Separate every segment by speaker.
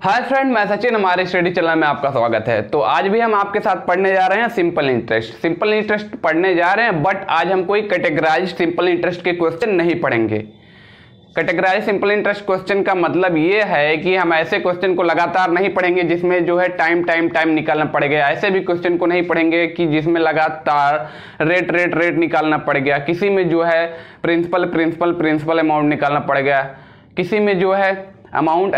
Speaker 1: Hi friend, मैं सचिन, हमारे study channel में आपका स्वागत है। तो आज भी हम आपके साथ पढ़ने जा रहे हैं सिंपल इंटरेस्ट पढ़ने जा रहे हैं। बट आज हम कोई कैटेगराइज्ड सिंपल इंटरेस्ट के क्वेश्चन नहीं पढ़ेंगे। कैटेगराइज्ड सिंपल इंटरेस्ट क्वेश्चन का मतलब ये है कि हम ऐसे क्वेश्चन को लगातार नहीं पढ़ेंगे जिसमें जो है टाइम निकालना पड़ेगा। ऐसे भी क्वेश्चन को नहीं पढ़ेंगे कि जिसमें लगातार रेट निकालना पड़ेगा। किसी में जो है प्रिंसिपल अमाउंट निकालना पड़ेगा, किसी में जो है अमाउंट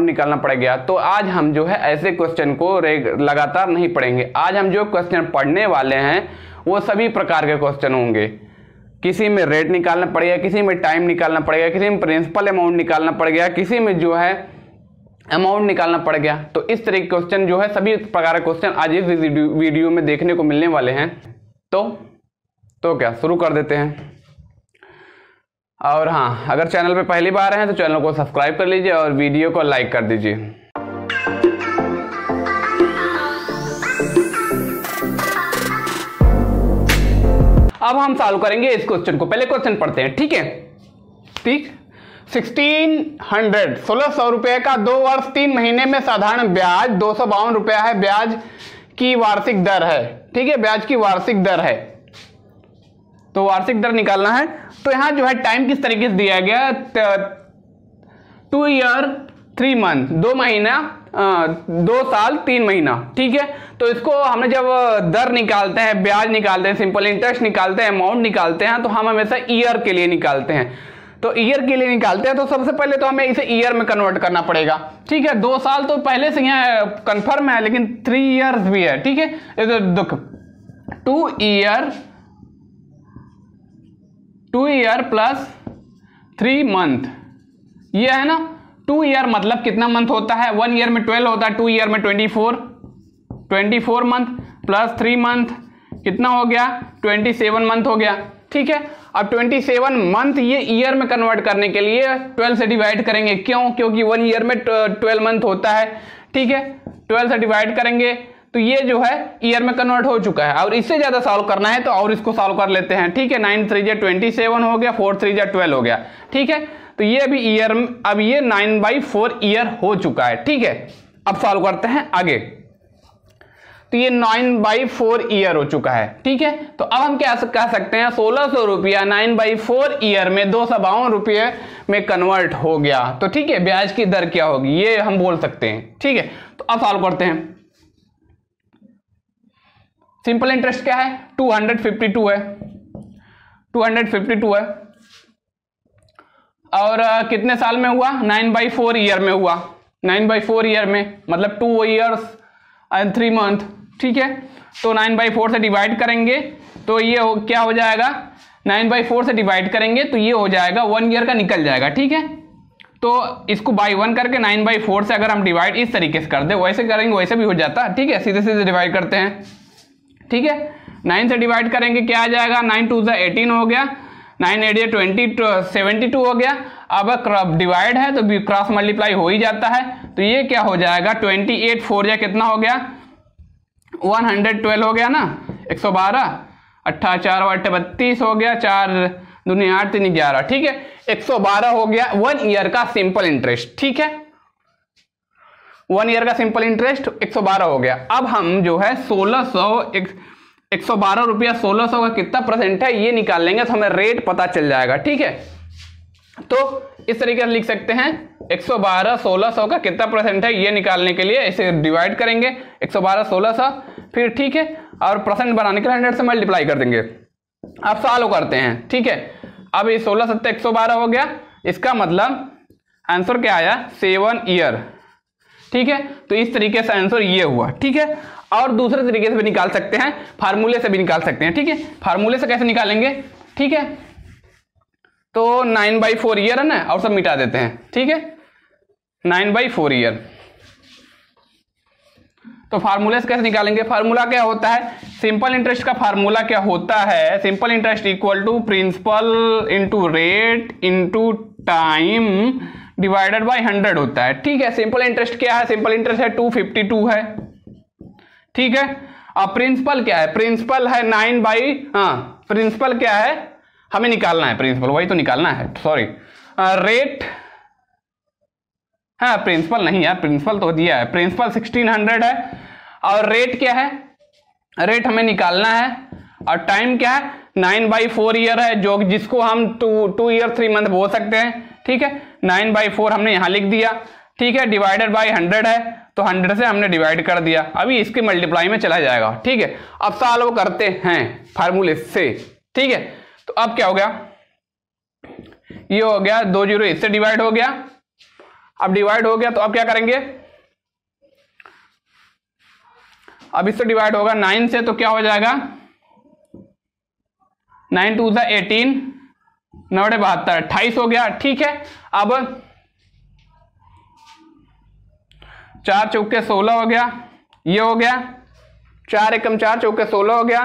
Speaker 1: निकालना पड़ेगा। तो आज हम जो है ऐसे क्वेश्चन को लगातार नहीं पढ़ेंगे। आज हम जो क्वेश्चन पढ़ने वाले हैं वो सभी प्रकार के क्वेश्चन होंगे। किसी में रेट निकालना पड़ेगा, किसी में टाइम निकालना पड़ेगा, किसी में प्रिंसिपल अमाउंट निकालना पड़ेगा, किसी में जो है अमाउंट निकालना पड़ेगा। तो इस तरह के क्वेश्चन जो है सभी प्रकार के क्वेश्चन आज इस वीडियो में देखने को मिलने वाले हैं। तो क्या शुरू कर देते हैं। और हाँ, अगर चैनल पे पहली बार हैं तो चैनल को सब्सक्राइब कर लीजिए और वीडियो को लाइक कर दीजिए। अब हम सॉल्व करेंगे इस क्वेश्चन को। पहले क्वेश्चन पढ़ते हैं, ठीक है। ठीक, 1600 रुपए का 2 वर्ष 3 महीने में साधारण ब्याज 252 रुपया है। ब्याज की वार्षिक दर है, ठीक है, ब्याज की वार्षिक दर है। तो वार्षिक दर निकालना है। तो यहां जो है टाइम किस तरीके से दिया गया, 2 ईयर 3 मंथ, 2 महीना 2 साल 3 महीना, ठीक है। तो इसको हमने जब दर निकालते हैं, ब्याज निकालते हैं, सिंपल इंटरेस्ट निकालते हैं, अमाउंट निकालते हैं, तो हम हमेशा ईयर के लिए निकालते हैं। तो ईयर के लिए निकालते हैं तो सबसे पहले तो हमें इसे ईयर में कन्वर्ट करना पड़ेगा, ठीक है। 2 साल तो पहले से यहाँ कंफर्म है, लेकिन 3 ईयर्स भी है, ठीक है। देखो 2 ईयर प्लस 3 मंथ, ये है ना। 2 ईयर मतलब कितना मंथ होता है, 1 ईयर में 12 होता है, 2 ईयर में 24 मंथ प्लस 3 मंथ कितना हो गया, 27 मंथ हो गया, ठीक है। अब 27 मंथ ये ईयर में कन्वर्ट करने के लिए 12 से डिवाइड करेंगे। क्यों? क्योंकि 1 ईयर में 12 मंथ होता है, ठीक है। 12 से डिवाइड करेंगे तो ये जो है ईयर में कन्वर्ट हो चुका है। और इससे ज्यादा सॉल्व करना है तो और इसको सॉल्व कर लेते हैं, ठीक है। 9 3 27 हो गया, 4 3 12 हो गया, ठीक है। तो ये अभी ईयर, अब ये 9/4 ईयर हो चुका है, ठीक है। अब सॉल्व करते हैं आगे। तो ये 9/4 ईयर हो चुका है, ठीक है। तो अब हम क्या कह सकते हैं, 1600 रुपया 9/4 ईयर में 252 रुपये में कन्वर्ट हो गया। तो ठीक है, ब्याज की दर क्या होगी ये हम बोल सकते हैं, ठीक है। तो अब सॉल्व करते हैं। सिंपल इंटरेस्ट क्या है, 252 है, 252 है। और कितने साल में हुआ, 9/4 ईयर में हुआ। 9/4 ईयर में मतलब 2 ईयर्स एंड 3 मंथ, ठीक है। तो 9/4 से डिवाइड करेंगे तो ये क्या हो जाएगा, 9/4 से डिवाइड करेंगे तो ये हो जाएगा 1 ईयर का निकल जाएगा, ठीक है। तो इसको बाई 1 करके 9/4 से अगर हम डिवाइड इस तरीके से कर दे, वैसे करेंगे वैसे भी हो जाता, ठीक है। सीधे सीधे डिवाइड करते हैं, ठीक है। 9 से डिवाइड करेंगे क्या आ जाएगा, 9 2 18 हो गया, 9 8 20 72 हो गया। अब डिवाइड है तो क्रॉस मल्टीप्लाई हो ही जाता है। तो ये क्या हो जाएगा, 28 4 कितना हो गया, 112 हो गया ना, 112, 8 4 8 32 हो गया, 4 दूनी 8 3 11, ठीक है। 112 हो गया 1 ईयर का सिंपल इंटरेस्ट, ठीक है। 1 ईयर का सिंपल इंटरेस्ट 112 हो गया। अब हम जो है 112 रुपया 1600 का कितना परसेंट है ये निकाल लेंगे तो हमें रेट पता चल जाएगा, ठीक है। तो इस तरीके से लिख सकते हैं, 112 1600 का कितना परसेंट है ये निकालने के लिए इसे डिवाइड करेंगे 112 1600, फिर ठीक है। और परसेंट बनाने के लिए 100 से मल्टीप्लाई कर देंगे। अब सॉल्व करते हैं, ठीक है। अब ये 16 7 112 हो गया, इसका मतलब आंसर क्या आया, 7 ईयर, ठीक है। तो इस तरीके से आंसर ये हुआ, ठीक है। और दूसरे तरीके से भी निकाल सकते हैं, फार्मूले से भी निकाल सकते हैं, ठीक है। फार्मूले से कैसे निकालेंगे, ठीक है। तो 9/4 ईयर है ना, और सब मिटा देते हैं, ठीक है। 9/4 ईयर। तो फार्मूले से कैसे निकालेंगे, फार्मूला क्या होता है, सिंपल इंटरेस्ट का फार्मूला क्या होता है, simple interest equal to principal into rate into time divided by 100 होता है, ठीक है। सिंपल इंटरेस्ट क्या है, सिंपल इंटरेस्ट है 252 है, ठीक है। अब प्रिंसिपल क्या है, प्रिंसिपल है 9 बाई, प्रिंसिपल क्या है हमें निकालना है, प्रिंसिपल वही तो निकालना है, सॉरी। रेट हाँ प्रिंसिपल नहीं यार, प्रिंसिपल तो दिया है, प्रिंसिपल 1600 है और रेट क्या है, रेट हमें निकालना है और टाइम क्या है 9/4 ईयर है, जो जिसको हम 2 ईयर 3 मंथ बोल सकते हैं। ठीक है, 9/4 हमने यहां लिख दिया। ठीक है, डिवाइडेड बाय 100 है तो 100 से हमने डिवाइड कर दिया, अभी इसके मल्टीप्लाई में चला जाएगा। ठीक है, अब सॉल्व करते हैं फार्मूले से। ठीक है, तो अब क्या हो गया, ये हो गया 2 0 इससे डिवाइड हो गया। अब डिवाइड हो गया तो अब क्या करेंगे, अब इससे डिवाइड होगा 9 से, तो क्या हो जाएगा 9 2 18, 9 72, 28 हो गया। ठीक है, अब 4 चौके 16 हो गया, ये हो गया 4 एकम 4 चौके 16 हो गया,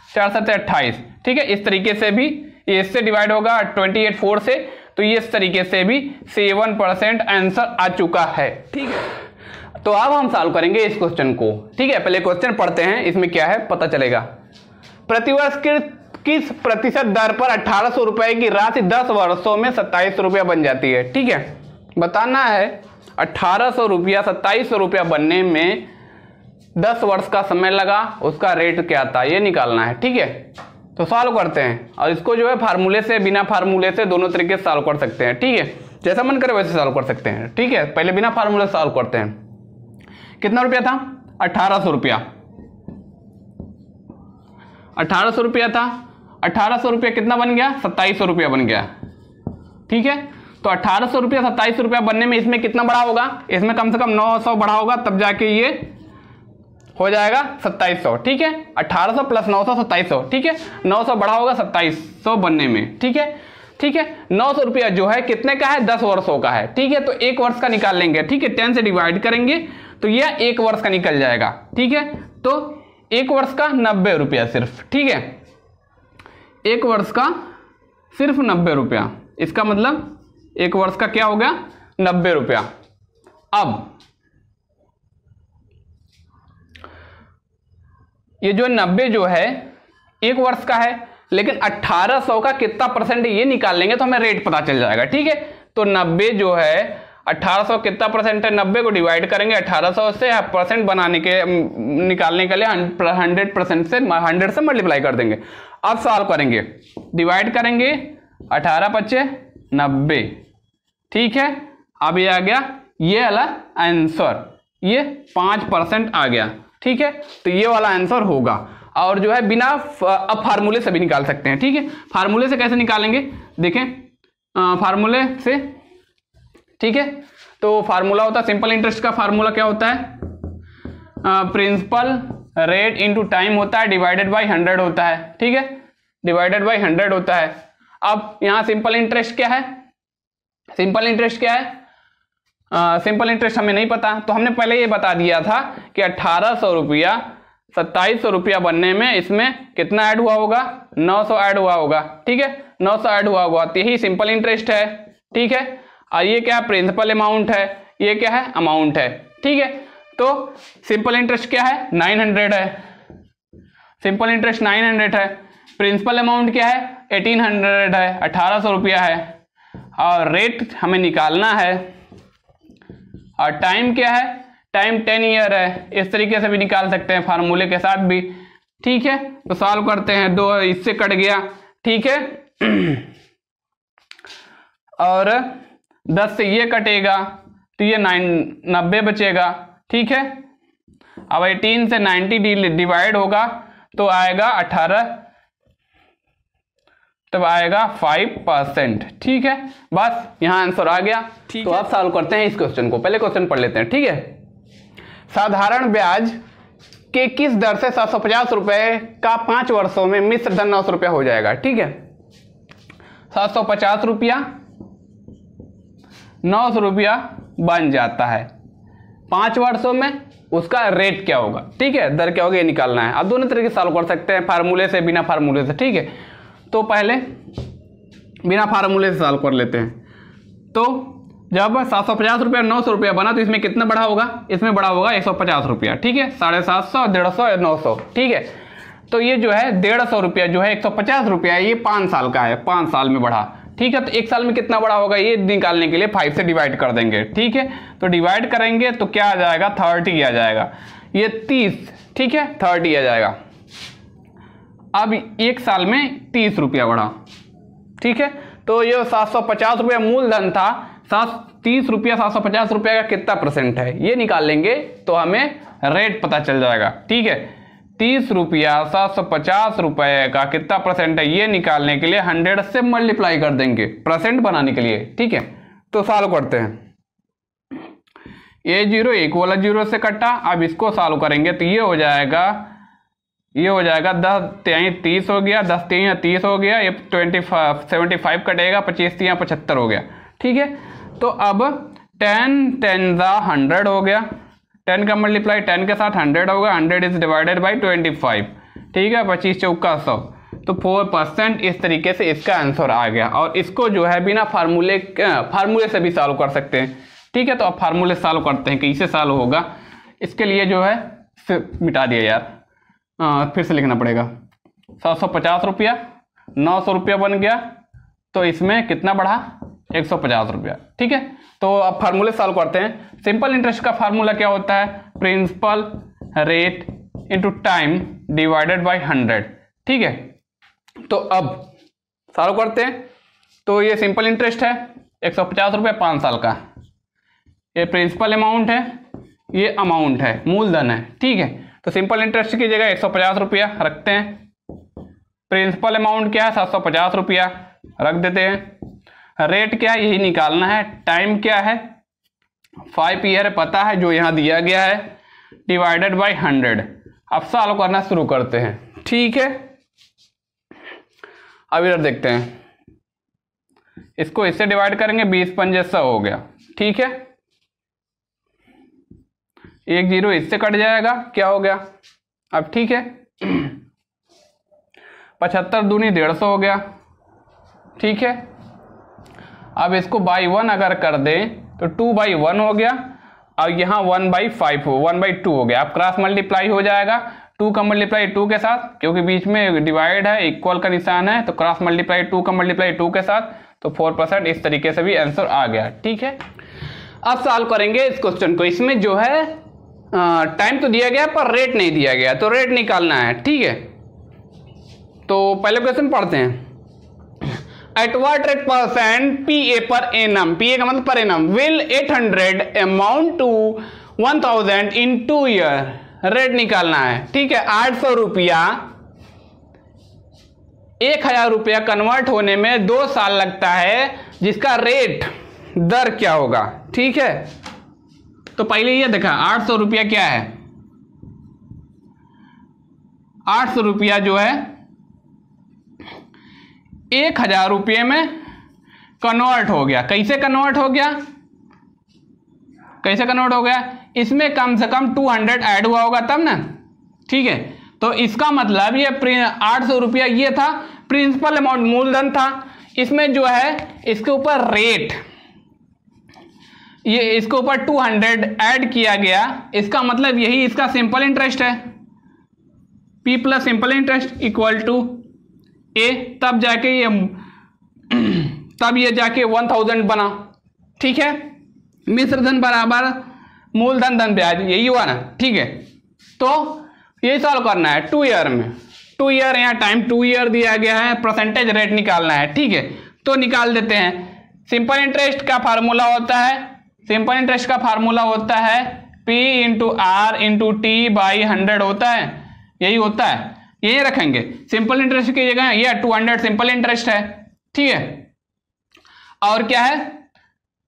Speaker 1: 4 7 28। ठीक है, इस तरीके से भी ये इससे डिवाइड होगा 28 4 से, तो ये इस तरीके से भी 7% आंसर आ चुका है। ठीक है, तो अब हम सॉल्व करेंगे इस क्वेश्चन को। ठीक है, पहले क्वेश्चन पढ़ते हैं, इसमें क्या है पता चलेगा। प्रतिवर्ष किस प्रतिशत दर पर 1800 रुपए की राशि 10 वर्षों में 27 रुपया बन जाती है। ठीक है, बताना है 1800 रुपया 2700 रुपया बनने में 10 वर्ष का समय लगा, उसका रेट क्या था ये निकालना है। ठीक है, तो सॉल्व करते हैं और इसको जो है फार्मूले से, बिना फार्मूले से, दोनों तरीके से सॉल्व कर सकते हैं। ठीक है, जैसा मन करे वैसे सॉल्व कर सकते हैं। ठीक है, पहले बिना फार्मूले से सॉल्व करते हैं। कितना रुपया था 1800 रुपया, 1800 रुपया था, 1800 रुपया कितना बन गया 2700 रुपया बन गया। ठीक है, तो 1800 रुपया 2700 रुपया बनने में इसमें कितना बड़ा होगा, इसमें कम से कम 900 बड़ा होगा, तब जाके ये हो जाएगा 2700। ठीक है, 1800 प्लस 900 2700। ठीक है, 900 बड़ा होगा 2700 बनने में। ठीक है, ठीक है, 900 रुपया जो है कितने का है 10 वर्षों का है। ठीक है, तो 1 वर्ष का निकाल लेंगे। ठीक है, 10 से डिवाइड करेंगे तो यह 1 वर्ष का निकल जाएगा। ठीक है, तो 1 वर्ष का 90 रुपया सिर्फ। ठीक है, 1 वर्ष का सिर्फ 90 रुपया, इसका मतलब 1 वर्ष का क्या हो गया 90 रुपया। अब ये जो 90 जो है 1 वर्ष का है, लेकिन 1800 का कितना परसेंट ये निकाल लेंगे तो हमें रेट पता चल जाएगा। ठीक है, तो 90 जो है 1800 कितना परसेंट है, 90 को डिवाइड करेंगे 1800 से, परसेंट बनाने के निकालने के लिए 100% से 100 से मल्टीप्लाई कर देंगे। अब सॉल्व करेंगे, डिवाइड करेंगे 18 25 90। ठीक है, अब ये आ गया ये वाला आंसर, ये 5% आ गया। ठीक है, तो ये वाला आंसर होगा। और जो है बिना अब फार्मूले से भी निकाल सकते हैं। ठीक है, फार्मूले से कैसे निकालेंगे देखें, फार्मूले से। ठीक है, तो फार्मूला होता है सिंपल इंटरेस्ट का फार्मूला क्या होता है, प्रिंसिपल रेट इनटू टाइम होता है, डिवाइडेड बाय 100 होता है। ठीक है, डिवाइडेड बाय 100 होता है। अब यहां सिंपल इंटरेस्ट क्या है, सिंपल इंटरेस्ट क्या है, सिंपल इंटरेस्ट हमें नहीं पता, तो हमने पहले ये बता दिया था कि 1800 रुपया 2700 रुपया बनने में इसमें कितना ऐड हुआ होगा 900 ऐड हुआ होगा। ठीक है, 900 ऐड हुआ होगा, तो यही सिंपल इंटरेस्ट है। ठीक है, और ये क्या है प्रिंसिपल अमाउंट है, ये क्या है अमाउंट है। ठीक है, तो सिंपल इंटरेस्ट क्या है 900 है, सिंपल इंटरेस्ट 900 है, प्रिंसिपल अमाउंट क्या है 1800 है, 1800 रुपया है, और रेट हमें निकालना है, और टाइम क्या है, टाइम 10 ईयर है। इस तरीके से भी निकाल सकते हैं फार्मूले के साथ भी। ठीक है, तो सॉल्व करते हैं, 2 इससे कट गया। ठीक है, और 10 से ये कटेगा तो ये 90 बचेगा। ठीक है, अब 18 से 90 डिवाइड होगा तो आएगा 18, तब आएगा 5%। ठीक है, बस यहाँ आंसर आ गया। तो अब सॉल्व करते हैं इस क्वेश्चन को, पहले क्वेश्चन पढ़ लेते हैं। ठीक है, साधारण ब्याज के किस दर से 750 रुपए का 5 वर्षों में मिश्र धन 900 रुपया हो जाएगा। ठीक है, 750 रुपया 900 रुपया बन जाता है 5 वर्षों में, उसका रेट क्या होगा। ठीक है, दर क्या होगा ये निकालना है। अब दोनों तरीके से सॉल्व कर सकते हैं, फार्मूले से, बिना फार्मूले से। ठीक है, तो पहले बिना फार्मूले से सॉल्व कर लेते हैं। तो जब 750 रुपया 900 रुपया बना तो इसमें कितना बढ़ा होगा, इसमें बढ़ा होगा 150 रुपया। ठीक है, 750, 150, 900। ठीक है, तो ये जो है 150 रुपया जो है 150 रुपया, ये 5 साल का है, 5 साल में बढ़ा। ठीक है। तो एक साल में कितना बड़ा होगा ये निकालने के लिए 5 से डिवाइड कर देंगे, ठीक है। तो डिवाइड करेंगे तो क्या आ जाएगा, 30 आ जाएगा, ये 30, ठीक है, 30 आ जाएगा। अब एक साल में 30 रुपया बढ़ा, ठीक है। तो ये 750 रुपया मूलधन था, 30 रुपया 750 रुपया का कितना परसेंट है ये निकाल लेंगे तो हमें रेट पता चल जाएगा, ठीक है। 30 रुपया 750 रुपये का कितना परसेंट है ये निकालने के लिए 100 से मल्टीप्लाई कर देंगे परसेंट बनाने के लिए, ठीक है। तो सॉल्व करते हैं, ये 0 एक वाला 0 से कटा, अब इसको सॉल्व करेंगे तो ये हो जाएगा 10 तिहाई 30 हो गया, 10 तिहाई 30 हो गया, ये 75 कटेगा, 25 तिहाई 75 हो गया, ठीक है। तो अब 10 10 100 हो गया, 10 का मल्टीप्लाई 10 के साथ 100 होगा, 100 इज डिवाइडेड बाई 25, ठीक है, 25 चौका 100, तो 4% इस तरीके से इसका आंसर आ गया। और इसको जो है बिना फार्मूले से भी सॉल्व कर सकते हैं, ठीक है। तो अब फार्मूले सॉल्व करते हैं कि इसे सॉल्व होगा, इसके लिए जो है मिटा दिया यार, फिर से लिखना पड़ेगा। 750 रुपया 900 रुपया बन गया, तो इसमें कितना बढ़ा, 150 रुपया, ठीक है। तो अब फार्मूले सॉल्व करते हैं। सिंपल इंटरेस्ट का फार्मूला क्या होता है, principal rate into time divided by 100, ठीक है। तो अब सॉल्व करते हैं, तो ये सिंपल इंटरेस्ट है 150 रुपया 5 साल का, ये प्रिंसिपल अमाउंट है, ये अमाउंट है, मूलधन है, ठीक है। तो सिंपल इंटरेस्ट की जगह 150 रुपया रखते हैं, प्रिंसिपल अमाउंट क्या है 750 रुपया रख देते हैं, रेट क्या है यही निकालना है, टाइम क्या है 5 ईयर पता है जो यहाँ दिया गया है, डिवाइडेड बाय 100। अब सॉल्व करना शुरू करते हैं, ठीक है। अब इधर देखते हैं, इसको इससे डिवाइड करेंगे, 20 पंजे 100 हो गया, ठीक है। 1 0 इससे कट जाएगा, क्या हो गया अब, ठीक है। 75 दूनी 150 हो गया, ठीक है। अब इसको बाई 1 अगर कर दें तो 2/1 हो गया, और यहाँ 1/5 हो 1/2 हो गया। अब क्रॉस मल्टीप्लाई हो जाएगा, 2 का मल्टीप्लाई 2 के साथ, क्योंकि बीच में डिवाइड है, इक्वल का निशान है, तो क्रॉस मल्टीप्लाई 2 का मल्टीप्लाई 2 के साथ, तो 4%। इस तरीके से भी आंसर आ गया, ठीक है। अब सॉल्व करेंगे इस क्वेश्चन को, इसमें जो है टाइम तो दिया गया पर रेट नहीं दिया गया, तो रेट निकालना है, ठीक है। तो पहले क्वेश्चन पढ़ते हैं, at what rate percent PA per annum, PA का मतलब per annum, will 800 amount to 1000 in 2 year, rate निकालना है, ठीक है। 800 रुपया 1000 रुपया कन्वर्ट होने में 2 साल लगता है, जिसका रेट दर क्या होगा, ठीक है। तो पहले ये देखा 800 रुपया क्या है, 800 रुपया जो है 1000 रुपये में कन्वर्ट हो गया। कैसे कन्वर्ट हो गया, कैसे कन्वर्ट हो गया, इसमें कम से कम 200 ऐड हुआ होगा तब ना, ठीक है। तो इसका मतलब ये 800 रुपया ये था प्रिंसिपल अमाउंट, मूलधन था, इसमें जो है इसके ऊपर रेट, ये इसके ऊपर 200 ऐड किया गया, इसका मतलब यही इसका सिंपल इंटरेस्ट है, P plus simple interest equal to A, तब जाके ये जाके 1000 बना, ठीक है। मिश्रधन बराबर मूलधन धन ब्याज, यही हुआ ना, ठीक है। तो यही सॉल्व करना है 2 ईयर में, 2 ईयर यहाँ टाइम 2 ईयर दिया गया है, परसेंटेज रेट निकालना है, ठीक है। तो निकाल देते हैं। सिंपल इंटरेस्ट का फार्मूला होता है, सिंपल इंटरेस्ट का फार्मूला होता है P into R into T by 100 होता है, यही होता है, यही रखेंगे। सिंपल इंटरेस्ट की जगह ये 200 सिंपल इंटरेस्ट है, ठीक है। और क्या है,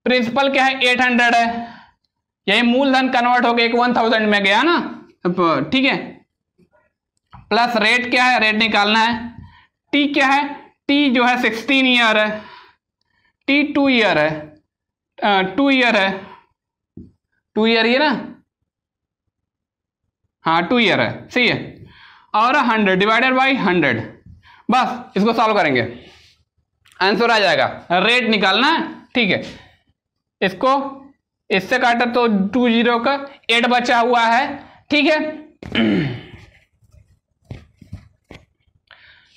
Speaker 1: प्रिंसिपल क्या है 800 है, यही मूलधन कन्वर्ट हो गया 1000 में गया ना, ठीक है। प्लस रेट क्या है, रेट निकालना है। टी क्या है, टी जो है 16 ईयर है, टी 2 ईयर है, 2 ईयर है, 2 ईयर ये ना, हाँ 2 ईयर है, सही है। और 100 डिवाइडेड बाई 100, बस इसको सॉल्व करेंगे, आंसर आ जाएगा। रेट निकालना है, ठीक है। इसको इससे काटा तो 20 का 8 बचा हुआ है, ठीक है।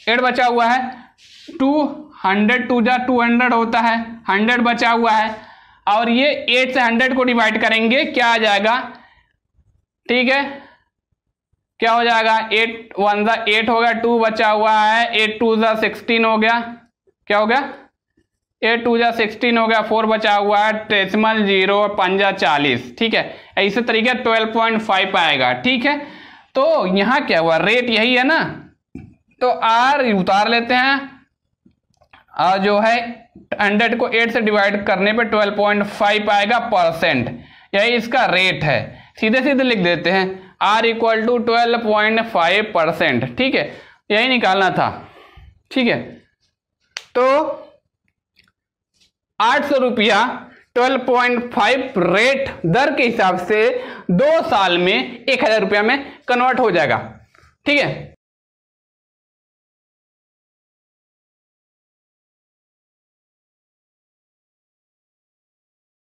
Speaker 1: 8 बचा हुआ है, 200 टू जा 200 होता है, 100 बचा हुआ है, और ये 8 से 100 को डिवाइड करेंगे, क्या आ जाएगा, ठीक है, क्या हो जाएगा, 8 1 जा 8 हो गया, 2 बचा हुआ है, 8 2 जा 16 हो गया, क्या हो गया, 8 2 जा 16 हो गया, 4 बचा हुआ है, डेसिमल 0 और 5 जा 40, ठीक है, इसी तरीके 12.5 आएगा, ठीक है। तो यहां क्या हुआ, रेट यही है ना, तो आर उतार लेते हैं, और जो है 100 को 8 से डिवाइड करने पे 12.5 आएगा परसेंट, यही इसका रेट है, सीधे सीधे लिख देते हैं R इक्वल टू 12.5%, ठीक है, यही निकालना था, ठीक है। तो 800 रुपया 12.5 रेट दर के हिसाब से 2 साल में 1000 रुपया में कन्वर्ट हो जाएगा, ठीक है।